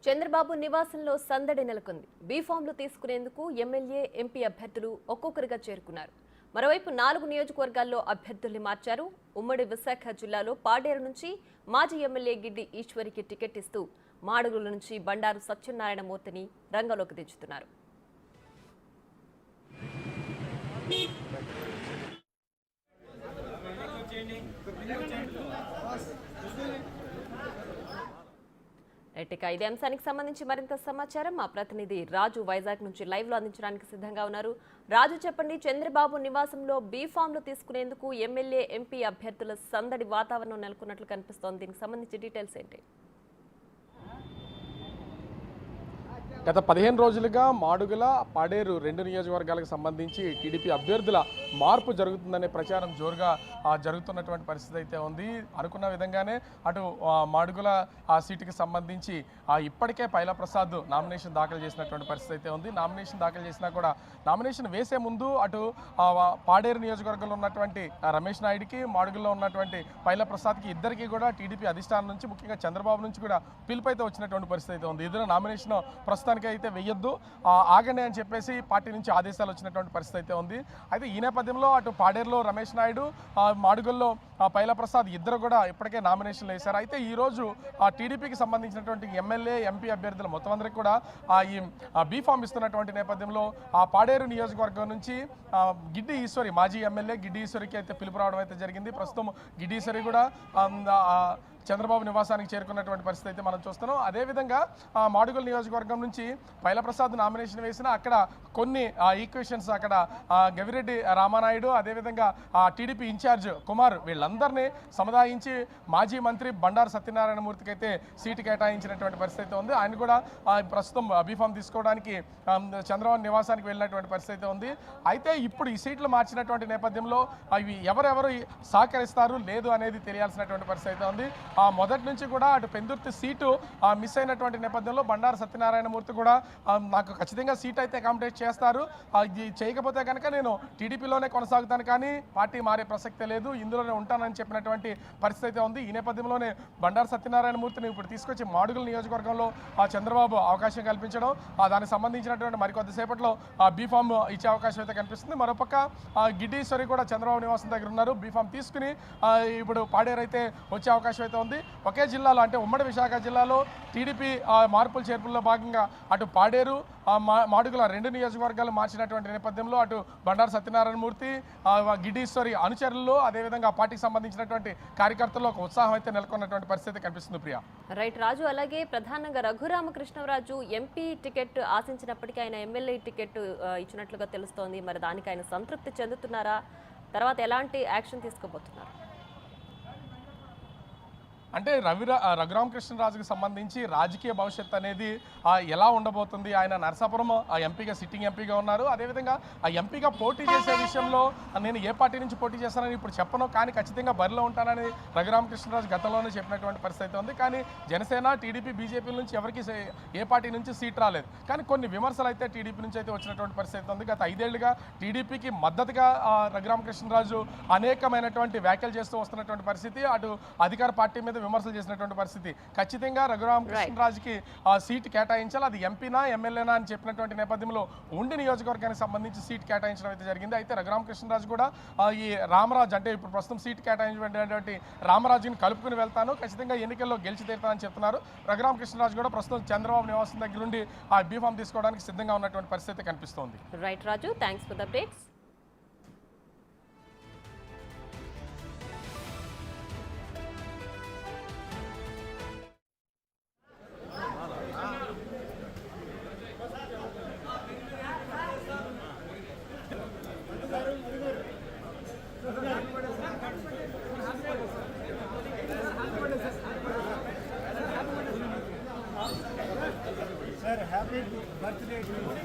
చంద్రబాబు నివాసంలో సందడి నెలకొంది. బీఫామ్లు తీసుకునేందుకు ఎమ్మెల్యే, ఎంపీ అభ్యర్థులు ఒక్కొక్కరిగా చేరుకున్నారు. మరోవైపు 4 నియోజకవర్గాల్లో అభ్యర్థుల్ని మార్చారు. ఉమ్మడి విశాఖ జిల్లాలో పాడేరు నుంచి మాజీ ఎమ్మెల్యే గిడ్డి ఈశ్వరికి టికెట్ ఇస్తూ మాడుగుల నుంచి బండారు సత్యనారాయణ మూర్తిని రంగంలోకి దించుతున్నారు. ఇక ఇదే అంశానికి సంబంధించి మరింత సమాచారం మా ప్రతినిధి రాజు వైజాగ్ నుంచి లైవ్ లో అందించడానికి సిద్ధంగా ఉన్నారు. రాజు, చెప్పండి, చంద్రబాబు నివాసంలో బీఫామ్లు తీసుకునేందుకు ఎమ్మెల్యే, ఎంపీ అభ్యర్థుల సందడి వాతావరణం నెలకొన్నట్లు కనిపిస్తోంది. దీనికి సంబంధించి డీటెయిల్స్ ఏంటి? గత 15 రోజులుగా మాడుగుల, పాడేరు 2 నియోజకవర్గాలకు సంబంధించి టీడీపీ అభ్యర్థుల మార్పు జరుగుతుందనే ప్రచారం జోరుగా జరుగుతున్నటువంటి పరిస్థితి అయితే ఉంది. అనుకున్న విధంగానే అటు మాడుగుల సీటుకి సంబంధించి ఇప్పటికే పైలా ప్రసాద్ నామినేషన్ దాఖలు చేసినటువంటి పరిస్థితి అయితే ఉంది. నామినేషన్ దాఖలు చేసినా కూడా నామినేషన్ వేసే ముందు అటు పాడేరు నియోజకవర్గంలో ఉన్నటువంటి రమేష్ నాయుడికి, మాడుగుల్లో ఉన్నటువంటి పైలా ప్రసాద్కి ఇద్దరికి కూడా టీడీపీ అధిష్టానం నుంచి, ముఖ్యంగా చంద్రబాబు నుంచి కూడా పిలుపు అయితే వచ్చినటువంటి పరిస్థితి అయితే ఉంది. ఇద్దరు నామినేషన్ ప్రస్తుతానికి అయితే వెయ్యొద్దు, ఆగండి అని చెప్పేసి పార్టీ నుంచి ఆదేశాలు వచ్చినటువంటి పరిస్థితి అయితే ఉంది. అయితే ఈ నేపథ్యంలో అటు పాడేరులో రమేష్ నాయుడు, మాడుగుల్లో పైలా ప్రసాద్ ఇద్దరు కూడా ఇప్పటికే నామినేషన్లు వేశారు. అయితే ఈరోజు టీడీపీకి సంబంధించినటువంటి ఎమ్మెల్యే, ఎంపీ అభ్యర్థులు మొత్తం అందరికీ కూడా ఈ బీఫామ్ ఇస్తున్నటువంటి నేపథ్యంలో పాడేరు నియోజకవర్గం నుంచి గిడ్డి ఈశ్వరి, మాజీ ఎమ్మెల్యే గిడ్డి ఈశ్వరికి అయితే పిలుపు రావడం అయితే జరిగింది. ప్రస్తుతం గిడ్డి ఈశ్వరి కూడా చంద్రబాబు నివాసానికి చేరుకున్నటువంటి పరిస్థితి అయితే మనం చూస్తున్నాం. అదేవిధంగా మాడుగుల నియోజకవర్గం నుంచి పైలా ప్రసాద్ నామినేషన్ వేసిన అక్కడ కొన్ని ఈక్వేషన్స్, అక్కడ గవిరెడ్డి రామానాయుడు, అదేవిధంగా టీడీపీ ఇన్ఛార్జ్ కుమార్, వీళ్ళందరినీ సముదాయించి మాజీ మంత్రి బండారు సత్యనారాయణ మూర్తికి అయితే సీటు కేటాయించినటువంటి పరిస్థితి ఉంది. ఆయన కూడా ప్రస్తుతం బీఫామ్ తీసుకోవడానికి చంద్రబాబు నివాసానికి వెళ్ళినటువంటి పరిస్థితి ఉంది. అయితే ఇప్పుడు ఈ సీట్లు మార్చినటువంటి నేపథ్యంలో ఇవి ఎవరెవరు సహకరిస్తారు లేదు అనేది తెలియాల్సినటువంటి పరిస్థితి ఉంది. మొదటి నుంచి కూడా అటు పెందుర్తి సీటు మిస్ అయినటువంటి నేపథ్యంలో బండారు సత్యనారాయణ మూర్తి కూడా నాకు ఖచ్చితంగా సీట్ అయితే అకామిడేట్ చేస్తారు, ఇది చేయకపోతే కనుక నేను టీడీపీలోనే కొనసాగుతాను, కానీ పార్టీ మారే ప్రసక్తే లేదు, ఇందులోనే ఉంటానని చెప్పినటువంటి పరిస్థితి అయితే ఉంది. ఈ నేపథ్యంలోనే బండారు సత్యనారాయణ మూర్తిని ఇప్పుడు తీసుకొచ్చి మాడుగుల నియోజకవర్గంలో చంద్రబాబు అవకాశం కల్పించడం, దానికి సంబంధించినటువంటి మరికొద్దిసేపట్లో బీఫామ్ ఇచ్చే అవకాశం అయితే కనిపిస్తుంది. మరోపక్క గిడ్డీశ్వరి కూడా చంద్రబాబు నివాసం దగ్గర ఉన్నారు. బీఫామ్ తీసుకుని ఇప్పుడు పాడేరు అయితే వచ్చే అవకాశం అయితే ఉంది. ఒకే జిల్లాలో, అంటే ఉమ్మడి విశాఖ జిల్లాలో టీడీపీ మార్పుల చేర్పుల్లో భాగంగా అటు పాడేరు, మాడుగుల 2 నియోజకవర్గాలు మార్చినటువంటి నేపథ్యంలో అటు బండారు సత్యనారాయణ మూర్తి, గిడ్డీశ్వరి అనుచరులు, అదేవిధంగా పార్టీకి సంబంధించినటువంటి కార్యకర్తల్లో ఒక ఉత్సాహం అయితే నెలకొన్నటువంటి పరిస్థితి కనిపిస్తుంది. ప్రియా, రైట్ రాజు. అలాగే ప్రధానంగా రఘురామకృష్ణరాజు ఎంపీ టికెట్ ఆశించినప్పటికీ ఆయన ఎమ్మెల్యే టికెట్ ఇచ్చినట్లుగా తెలుస్తోంది. మరి దానికి ఆయన సంతృప్తి చెందుతున్నారా? తర్వాత ఎలాంటి యాక్షన్ తీసుకోబోతున్నారు? అంటే రఘురామకృష్ణరాజుకి సంబంధించి రాజకీయ భవిష్యత్తు అనేది ఎలా ఉండబోతుంది? ఆయన నరసాపురం ఎంపీగా, సిట్టింగ్ ఎంపీగా ఉన్నారు. అదేవిధంగా ఆ ఎంపీగా పోటీ చేసే విషయంలో నేను ఏ పార్టీ నుంచి పోటీ చేస్తానని ఇప్పుడు చెప్పను, కానీ ఖచ్చితంగా బరిలో ఉంటానని రఘురామకృష్ణరాజు గతంలోనే చెప్పినటువంటి పరిస్థితి ఉంది. కానీ జనసేన, టీడీపీ, బీజేపీ నుంచి ఎవరికి ఏ పార్టీ నుంచి సీట్ రాలేదు. కానీ కొన్ని విమర్శలు అయితే టీడీపీ నుంచి అయితే వచ్చినటువంటి పరిస్థితి ఉంది. గత 5 ఏళ్లుగా టీడీపీకి మద్దతుగా రఘురామకృష్ణరాజు అనేకమైనటువంటి వ్యాఖ్యలు చేస్తూ వస్తున్నటువంటి పరిస్థితి, అటు అధికార పార్టీ మీద విమర్శలు చేసినటువంటి పరిస్థితి. ఖచ్చితంగా రఘురామకృష్ణరాజుకి సీట్ కేటాయించాలి, అది ఎంపీనా ఎమ్మెల్యేనా అని చెప్పినటువంటి నేపథ్యంలో ఉండి నియోజకవర్గానికి సంబంధించి సీట్ కేటాయించడం అయితే జరిగింది. అయితే రఘురామకృష్ణరాజు కూడా ఈ రామరాజు, అంటే ఇప్పుడు ప్రస్తుతం సీట్ కేటాయించినటువంటి రామరాజుని కలుపుకుని వెళ్తాను, ఖచ్చితంగా ఎన్నికల్లో గెలిచి తీరుతానని చెప్తున్నారు. రఘురామకృష్ణరాజు కూడా ప్రస్తుతం చంద్రబాబు నివాసం దగ్గర నుండి ఆ బీఫామ్ తీసుకోవడానికి సిద్ధంగా ఉన్నటువంటి పరిస్థితి కనిపిస్తోంది. Right Raju, thanks for the updates. Sir, happy birthday to you.